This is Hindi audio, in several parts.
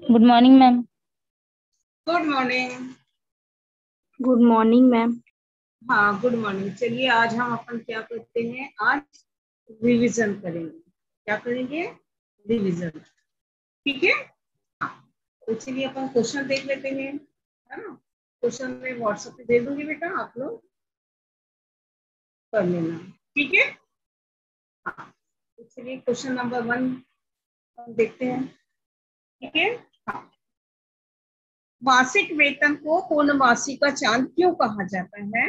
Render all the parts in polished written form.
Good morning ma'am. Good morning. Good morning ma'am. हाँ, गुड मॉर्निंग। चलिए आज हम अपन क्या करते हैं, आज रिवीजन करेंगे। क्या करेंगे? रिवीजन। ठीक है। हाँ, तो चलिए अपन क्वेश्चन देख लेते हैं, है ना। क्वेश्चन में व्हाट्सएप पे दे दूंगी बेटा, आप लोग कर लेना। ठीक है। हाँ, तो चलिए क्वेश्चन नंबर 1 हम देखते हैं। ठीक है। हाँ, मासिक वेतन को पूर्णमासी का चांद क्यों कहा जाता है?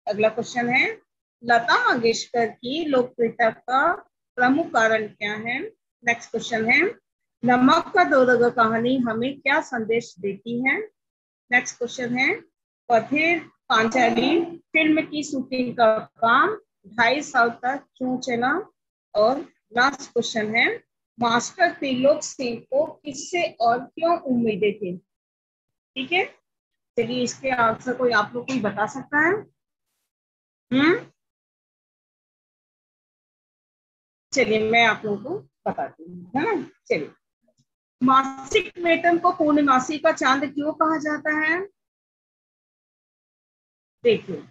अगला क्वेश्चन है, लता मंगेशकर की लोकप्रियता का प्रमुख कारण क्या है? नेक्स्ट क्वेश्चन है, नमक का दो रंग कहानी हमें क्या संदेश देती है? नेक्स्ट क्वेश्चन है, पथिर पांचाली फिल्म की शूटिंग का काम 2.5 साल तक क्यों चला? और लास्ट क्वेश्चन है, मास्टर त्रिलोक सिंह को किससे और क्यों उम्मीदें थी? ठीक है। चलिए इसके आंसर कोई आप लोग कोई बता सकता है? चलिए मैं आप लोगों को बताती हूँ, है ना। चलिए, मासिक वेतन को पूर्णमासी का चांद क्यों कहा जाता है? देखिए,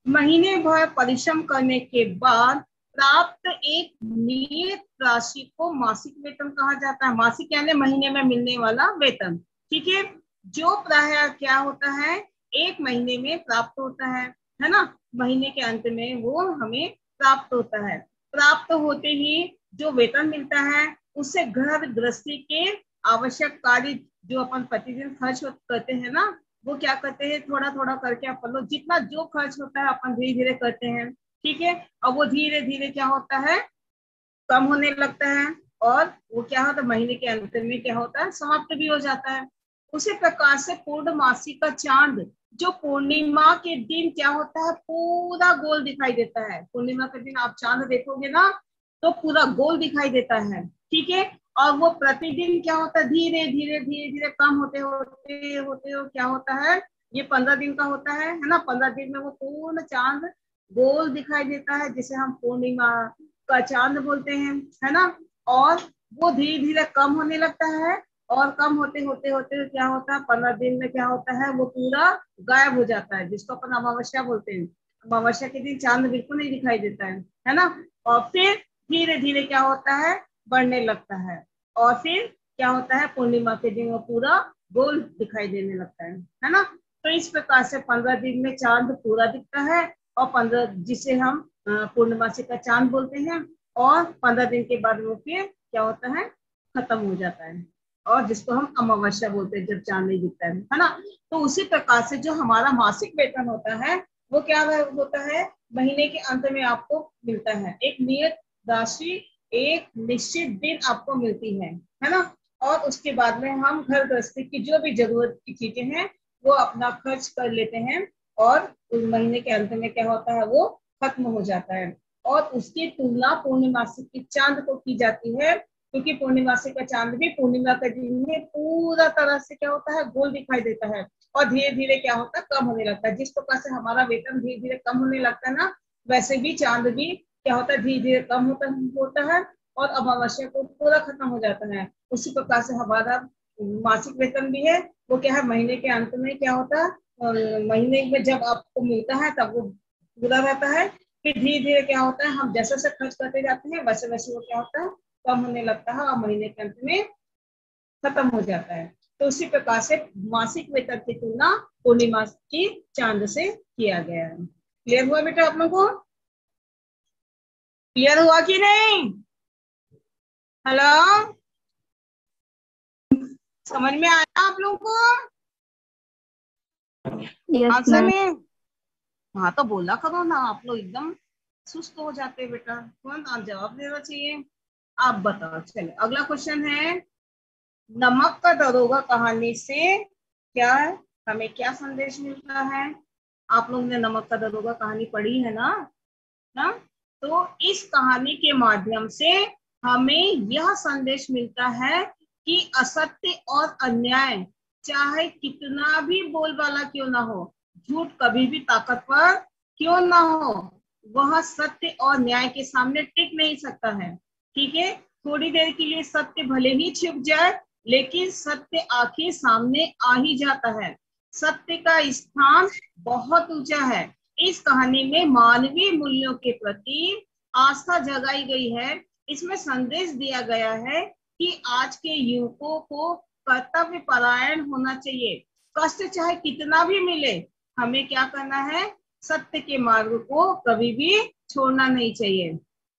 महीने भर परिश्रम करने के बाद प्राप्त एक नियत राशि को मासिक वेतन कहा जाता है। मासिक यानी महीने में मिलने वाला वेतन। ठीक है। जो प्रायः क्या होता है, एक महीने में प्राप्त होता है ना। महीने के अंत में वो हमें प्राप्त होता है। प्राप्त होते ही जो वेतन मिलता है उससे घर गृहस्थी के आवश्यक कार्य जो अपन प्रतिदिन खर्च करते हैं ना, वो क्या करते हैं, थोड़ा थोड़ा करके अपन लोग जितना जो खर्च होता है अपन धीरे धीरे करते हैं। ठीक है। और वो धीरे धीरे क्या होता है, कम होने लगता है। और वो क्या होता है, महीने के अंत में क्या होता है, समाप्त भी हो जाता है। उसी प्रकार से पूर्णमासी का चांद जो पूर्णिमा के दिन क्या होता है, पूरा गोल दिखाई देता है। पूर्णिमा के दिन आप चांद देखोगे ना तो पूरा गोल दिखाई देता है। ठीक है। और वो प्रतिदिन क्या होता है, धीरे धीरे धीरे धीरे कम होते होते होते हो क्या होता है, ये 15 दिन का होता है ना। 15 दिन में वो पूर्ण चांद गोल दिखाई देता है, जिसे हम पूर्णिमा का चांद बोलते हैं, है ना। और वो धीरे धीरे कम होने लगता है। और कम होते होते होते क्या होता है, 15 दिन में क्या होता है, वो पूरा गायब हो जाता है, जिसको अपन अमावस्या बोलते हैं। अमावस्या के दिन चांद बिल्कुल नहीं दिखाई देता है ना। और फिर धीरे धीरे क्या होता है, बढ़ने लगता है। और फिर क्या होता है, पूर्णिमा के दिन वो पूरा गोल दिखाई देने लगता है ना। तो इस प्रकार से 15 दिन में चांद पूरा दिखता है। और 15 जिसे हम पूर्णमासी का चांद बोलते हैं। और 15 दिन के बाद वो फिर क्या होता है, खत्म हो जाता है। और जिसको हम अमावस्या बोलते हैं, जब चांद नहीं दिखता है ना। तो उसी प्रकार से जो हमारा मासिक वेतन होता है वो क्या होता है, महीने के अंत में आपको मिलता है एक नियत राशि, एक निश्चित दिन आपको मिलती है ना। और उसके बाद में हम घर गृहस्थी की जो भी जरूरत की चीजें हैं वो अपना खर्च कर लेते हैं। और उस महीने के अंत में क्या होता है, वो खत्म हो जाता है। और उसकी तुलना पूर्णिमासी के चांद को की जाती है, क्योंकि पूर्णिमासी का चांद भी पूर्णिमा के दिन में पूरा तरह से क्या होता है, गोल दिखाई देता है। और धीरे धीरे क्या होता है, कम होने लगता है। जिस प्रकार से हमारा वेतन धीरे धीरे कम होने लगता है ना, वैसे भी चांद भी क्या होता है, धीरे धीरे कम होता है। और अमावस्या को पूरा खत्म हो जाता है। उसी प्रकार से हमारा मासिक वेतन भी है, वो क्या है, महीने के अंत में क्या होता है, महीने में जब आपको मिलता है तब वो पूरा रहता है। फिर धीरे धीरे क्या होता है, हम जैसे जैसे खर्च करते जाते हैं वैसे वैसे वो क्या होता है, कम होने लगता है और महीने के अंत में खत्म हो जाता है। तो उसी प्रकार से मासिक वेतन की तुलना पूर्णिमा की चांद से किया गया है। क्लियर हुआ बेटा आप लोगों को? क्लियर हुआ कि नहीं? हेलो, समझ में आया आप लोगों को? Yes answer ma'am. में हाँ तो बोला करो ना आप लोग एकदम। सुस्त हो जाते हैं बेटा, तुरंत आप जवाब देना चाहिए। आप बताओ। चलिए अगला क्वेश्चन है, नमक का दरोगा कहानी से क्या हमें क्या संदेश मिलता है? आप लोग ने नमक का दरोगा कहानी पढ़ी है ना? तो इस कहानी के माध्यम से हमें यह संदेश मिलता है कि असत्य और अन्याय चाहे कितना भी बोलबाला क्यों ना हो, झूठ कभी भी ताकतवर क्यों ना हो, वह सत्य और न्याय के सामने टिक नहीं सकता है। ठीक है, थोड़ी देर के लिए सत्य भले ही छिप जाए, लेकिन सत्य आखिर सामने आ ही जाता है। सत्य का स्थान बहुत ऊंचा है। इस कहानी में मानवीय मूल्यों के प्रति आस्था जगाई गई है। इसमें संदेश दिया गया है कि आज के युवकों को कर्तव्य परायण होना चाहिए। कष्ट चाहे कितना भी मिले, हमें क्या करना है? सत्य के मार्ग को कभी भी छोड़ना नहीं चाहिए।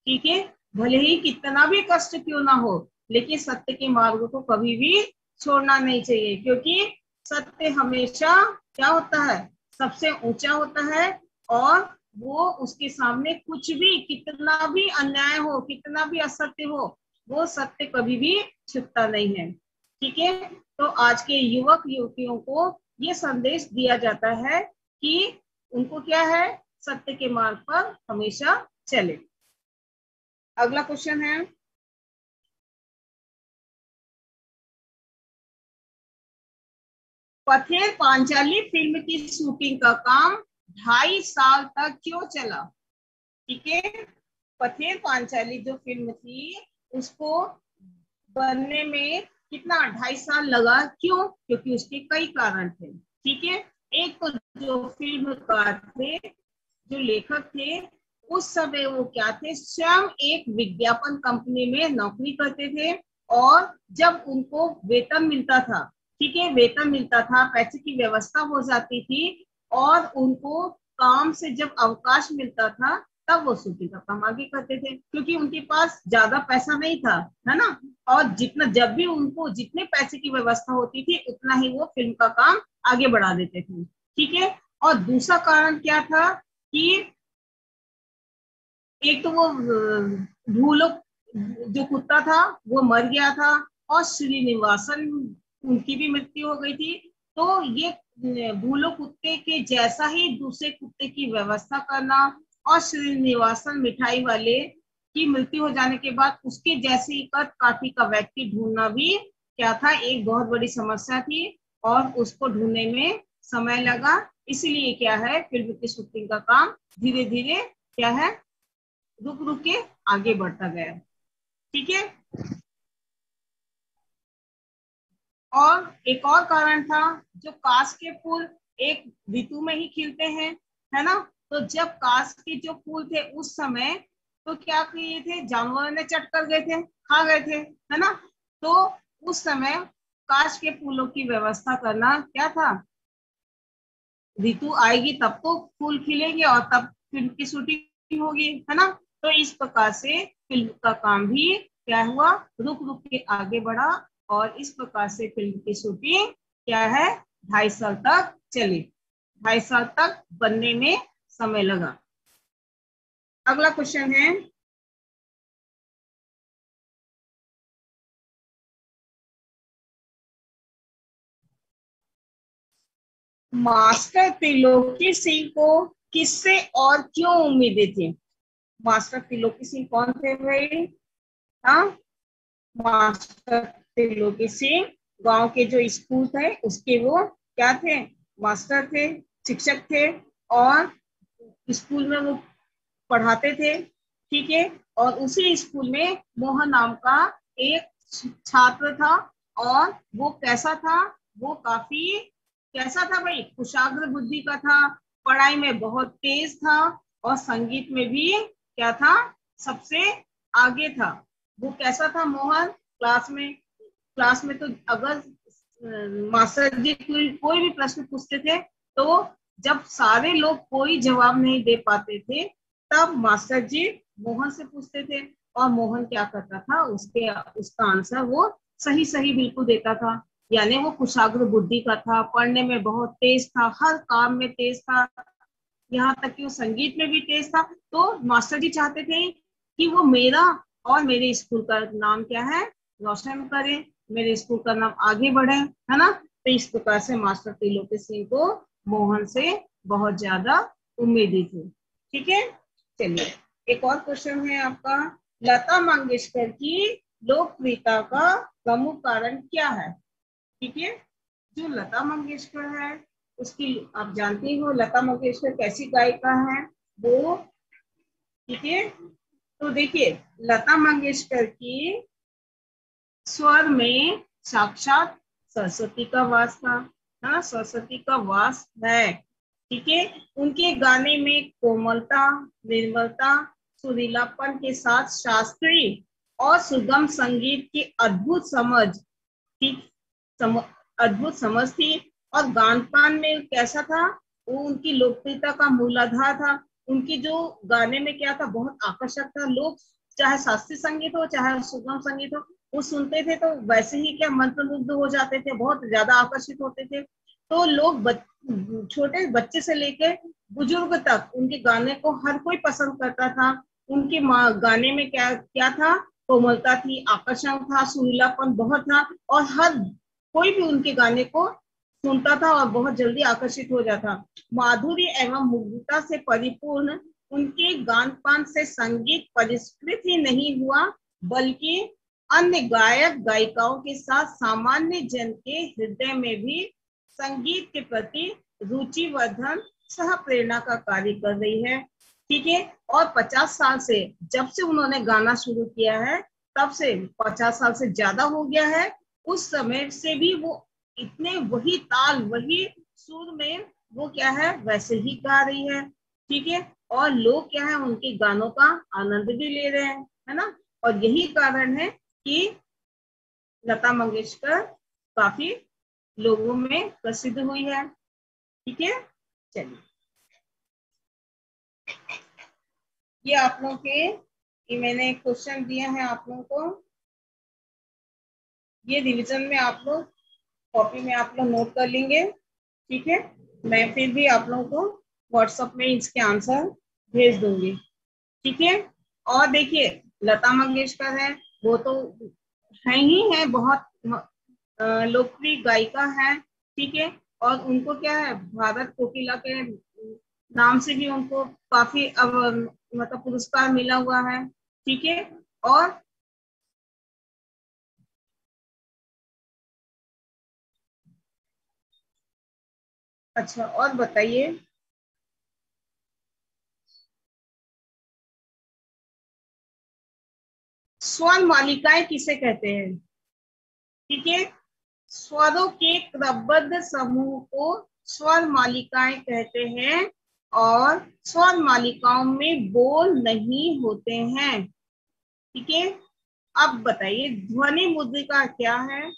ठीक है, भले ही कितना भी कष्ट क्यों ना हो, लेकिन सत्य के मार्ग को कभी भी छोड़ना नहीं चाहिए, क्योंकि सत्य हमेशा क्या होता है? सबसे ऊंचा होता है, और वो उसके सामने कुछ भी, कितना भी अन्याय हो, कितना भी असत्य हो, वो सत्य कभी भी छिपता नहीं है। ठीक है, तो आज के युवक युवतियों को ये संदेश दिया जाता है कि उनको क्या है? सत्य के मार्ग पर हमेशा चले। अगला क्वेश्चन है, पथेर पांचाली फिल्म की शूटिंग का काम 2.5 साल तक क्यों चला? ठीक है, पथेर पांचाली जो फिल्म थी उसको बनने में कितना 2.5 साल लगा, क्यों? क्योंकि उसके कई कारण थे। ठीक है, एक तो जो फिल्मकार थे, जो लेखक थे, उस समय वो क्या थे? स्वयं एक विज्ञापन कंपनी में नौकरी करते थे, और जब उनको वेतन मिलता था, ठीक है, वेतन मिलता था, पैसे की व्यवस्था हो जाती थी, और उनको काम से जब अवकाश मिलता था, तब वो शूटिंग का काम आगे करते थे, क्योंकि उनके पास ज्यादा पैसा नहीं था, है ना? और जितना, जब भी उनको जितने पैसे की व्यवस्था होती थी, उतना ही वो फिल्म का काम आगे बढ़ा देते थे। ठीक है, और दूसरा कारण क्या था कि एक तो वो भूलोक जो कुत्ता था वो मर गया था, और श्रीनिवासन उनकी भी मृत्यु हो गई थी। तो ये भूलो कुत्ते के जैसा ही दूसरे कुत्ते की व्यवस्था करना, और श्रीनिवासन मिठाई वाले की मृत्यु हो जाने के बाद उसके जैसे कद काठी का व्यक्ति ढूंढना भी क्या था? एक बहुत बड़ी समस्या थी, और उसको ढूंढने में समय लगा। इसलिए क्या है, फिल्म की शूटिंग का काम धीरे धीरे क्या है, रुक रुक के आगे बढ़ता गया। ठीक है, और एक और कारण था, जो काश के फूल एक ऋतु में ही खिलते हैं, है ना? तो जब काश के जो फूल थे उस समय, तो क्या किए थे? जानवरों ने चट कर गए थे, खा गए थे, है ना? तो उस समय काश के फूलों की व्यवस्था करना क्या था? ऋतु आएगी तब तो फूल खिलेंगे, और तब फिल्म की शूटिंग होगी, है ना? तो इस प्रकार से फिल्म का काम भी क्या हुआ? रुक रुक के आगे बढ़ा, और इस प्रकार से फिल्म की शूटिंग क्या है? 2.5 साल तक चली। 2.5 साल तक बनने में समय लगा। अगला क्वेश्चन है, मास्टर त्रिलोकी सिंह को किससे और क्यों उम्मीदें थी? मास्टर त्रिलोकी सिंह कौन थे भाई? हाँ, मास्टर त्रिलोकी सिंह गांव के जो स्कूल थे उसके वो क्या थे? मास्टर थे, शिक्षक थे, और स्कूल में वो पढ़ाते थे। ठीक है, और उसी स्कूल में मोहन नाम का एक छात्र था, और वो कैसा था? वो काफी कैसा था भाई? कुशाग्र बुद्धि का था, पढ़ाई में बहुत तेज था, और संगीत में भी क्या था? सबसे आगे था। वो कैसा था मोहन? क्लास में तो अगर मास्टर जी कोई भी प्रश्न पूछते थे, तो जब सारे लोग कोई जवाब नहीं दे पाते थे, तब मास्टर जी मोहन से पूछते थे, और मोहन क्या करता था? उसका आंसर वो सही सही बिल्कुल देता था। यानी वो कुशाग्र बुद्धि का था, पढ़ने में बहुत तेज था, हर काम में तेज था, यहाँ तक कि वो संगीत में भी तेज था। तो मास्टर जी चाहते थे कि वो मेरा और मेरे स्कूल का नाम क्या है, रोशन करे, मेरे स्कूल का नाम आगे बढ़े, है ना। तो इस प्रकार से मास्टर त्रिलोकी सिंह को मोहन से बहुत ज्यादा उम्मीदें थी। ठीक है, चलिए एक और क्वेश्चन है आपका। लता मंगेशकर की लोकप्रियता का प्रमुख कारण क्या है? ठीक है, जो लता मंगेशकर है उसकी, आप जानती हो लता मंगेशकर कैसी गायिका है वो। ठीक है, तो देखिए लता मंगेशकर की स्वर में साक्षात सरस्वती का वास था। हाँ, सरस्वती का वास है। ठीक है, उनके गाने में कोमलता, निर्मलता, सुरीलापन के साथ शास्त्रीय और सुगम संगीत की अद्भुत समझ, ठीक, सम, अद्भुत समझ थी। और गान पान में कैसा था, वो उनकी लोकप्रियता का मूलाधार था। उनकी जो गाने में क्या था, बहुत आकर्षक था। लोग चाहे शास्त्रीय संगीत हो चाहे सुगम संगीत हो, वो सुनते थे तो वैसे ही क्या मंत्रमुग्ध हो जाते थे, बहुत ज्यादा आकर्षित होते थे। तो लोग छोटे बच्चे से लेकर बुजुर्ग तक उनके गाने को हर कोई पसंद करता था। उनके गाने में क्या क्या था, कोमलता थी, आकर्षण था, सुरीलापन बहुत था। और हर कोई भी उनके गाने को सुनता था और बहुत जल्दी आकर्षित हो जाता। माधुर्य एवं मुग्धता से परिपूर्ण उनके गान पान से संगीत परिष्कृत ही नहीं हुआ, बल्कि अन्य गायक गायिकाओं के साथ सामान्य जन के हृदय में भी संगीत के प्रति रुचिवर्धन सह प्रेरणा का कार्य कर रही है। ठीक है, और 50 साल से, जब से उन्होंने गाना शुरू किया है तब से 50 साल से ज्यादा हो गया है, उस समय से भी वो इतने वही ताल वही सुर में वो क्या है वैसे ही गा रही है। ठीक है, और लोग क्या है उनके गानों का आनंद भी ले रहे हैं, है ना। और यही कारण है कि लता मंगेशकर काफी लोगों में प्रसिद्ध हुई है। ठीक है, चलिए ये आप लोगों के, ये मैंने क्वेश्चन दिया है आप लोगों को, ये रिवीजन में आप लोग कॉपी में आप लोग नोट कर लेंगे। ठीक है, मैं फिर भी आप लोगों को व्हाट्सएप में इसके आंसर भेज दूंगी। ठीक है, और देखिए लता मंगेशकर है, वो तो है ही है, बहुत लोकप्रिय गायिका है। ठीक है, और उनको क्या है भारत कोकिला के नाम से भी उनको काफी अब मतलब पुरस्कार मिला हुआ है। ठीक है, और अच्छा और बताइए, स्वर मालिकाएं किसे कहते हैं? ठीक है, स्वरों के क्रमबद्ध समूह को स्वर मालिकाएं कहते हैं। और स्वर मालिकाओं में बोल नहीं होते हैं। ठीक है, अब बताइए ध्वनि मुद्रिका क्या है?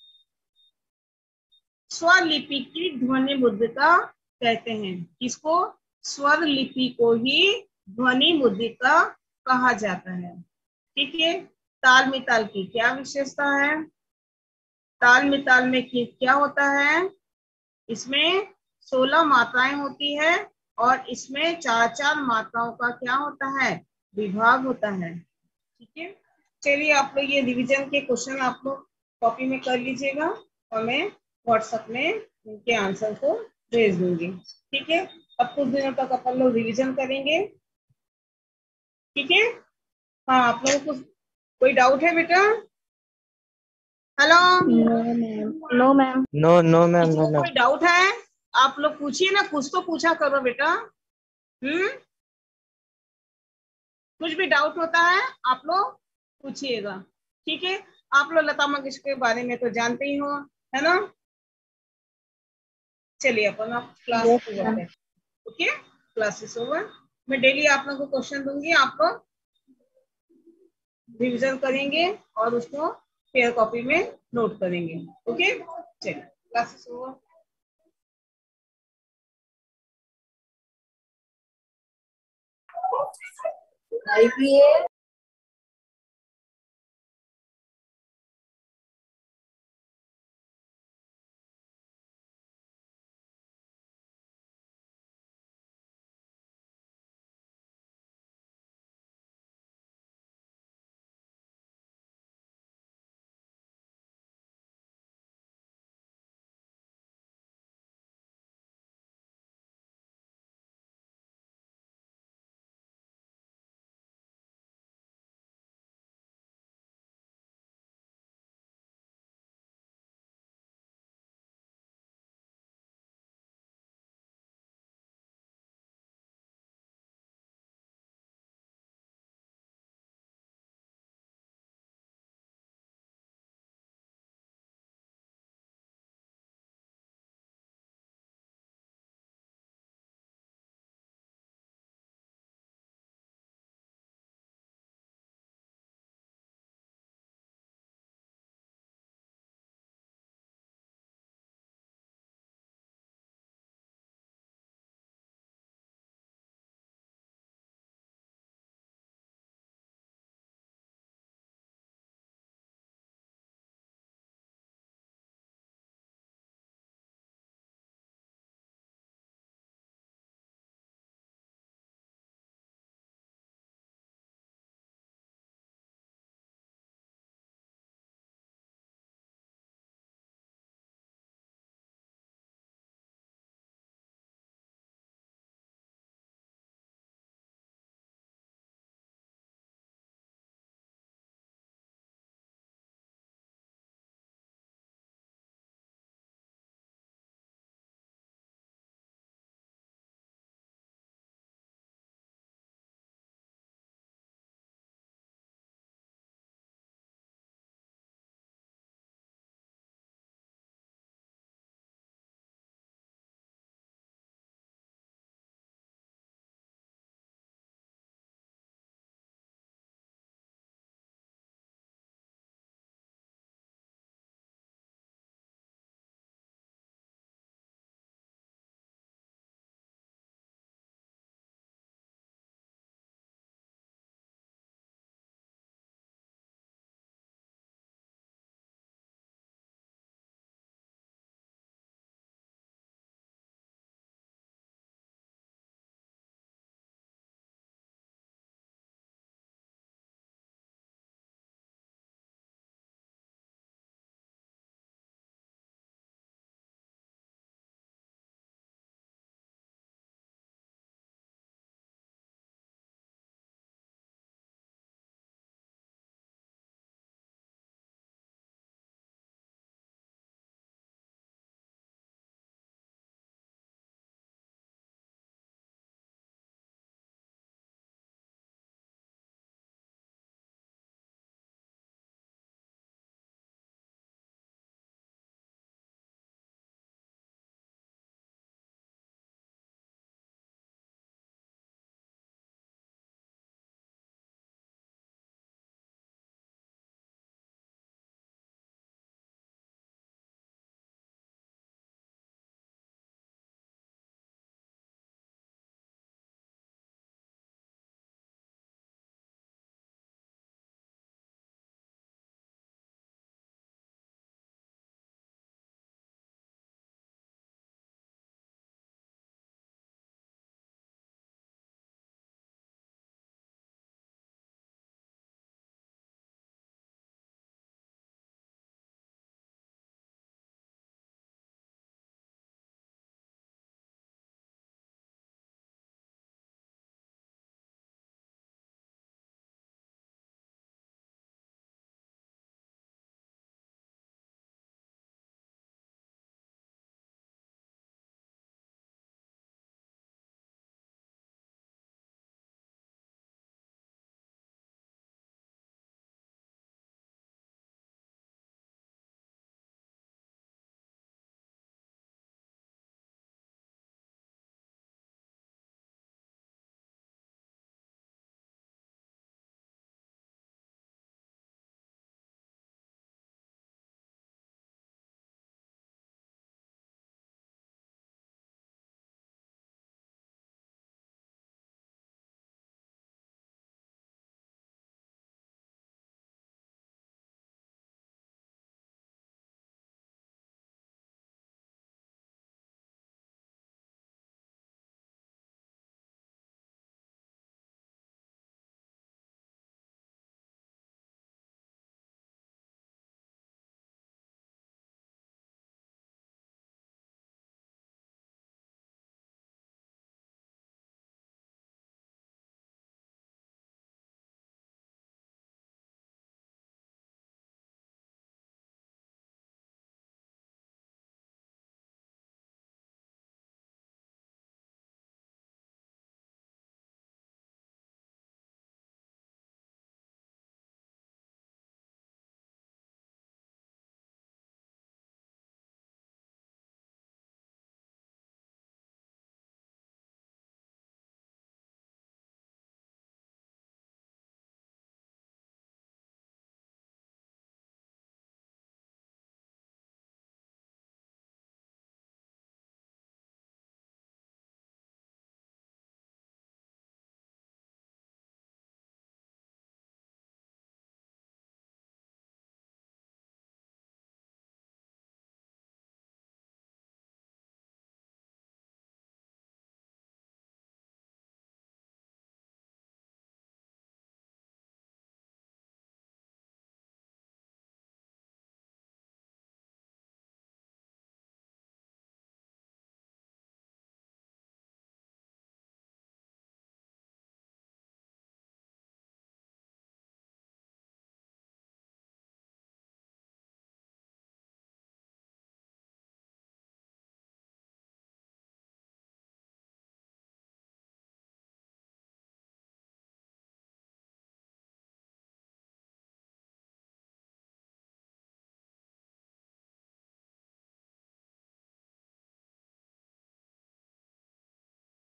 स्वर लिपि की ध्वनि मुद्रिका कहते हैं। किसको? स्वर लिपि को ही ध्वनि मुद्रिका कहा जाता है। ठीक है, ताल मिताल की क्या विशेषता है? ताल मिताल में क्या होता है? इसमें 16 मात्राएं होती है और इसमें चार चार मात्राओं का क्या होता है, विभाग होता है। ठीक है, चलिए आप लोग ये रिवीजन के क्वेश्चन आप लोग कॉपी में कर लीजिएगा और मैं व्हाट्सएप में इनके आंसर को भेज दूंगी। ठीक है, अब कुछ दिनों तक अपन लोग रिवीजन करेंगे। ठीक है, हाँ आप लोगों को कोई डाउट है बेटा? Hello, no ma'am. No ma'am. No no ma'am, किसी नो को मैम। कोई डाउट है? आप लोग पूछिए ना, कुछ तो पूछा करो बेटा। हम्म, कुछ भी डाउट होता है आप लोग पूछिएगा। ठीक है, आप लोग लता मंगेशकर के बारे में तो जानते ही हो, है ना। चलिए अपन आप क्लास यस ओवर मैम। करते हैं। Okay, class is over. मैं डेली आप लोगों को क्वेश्चन दूंगी, आप लोग रिवीजन करेंगे और उसको फेयर कॉपी में नोट करेंगे। ओके, चलिए क्लास इज ओवर। आईपीए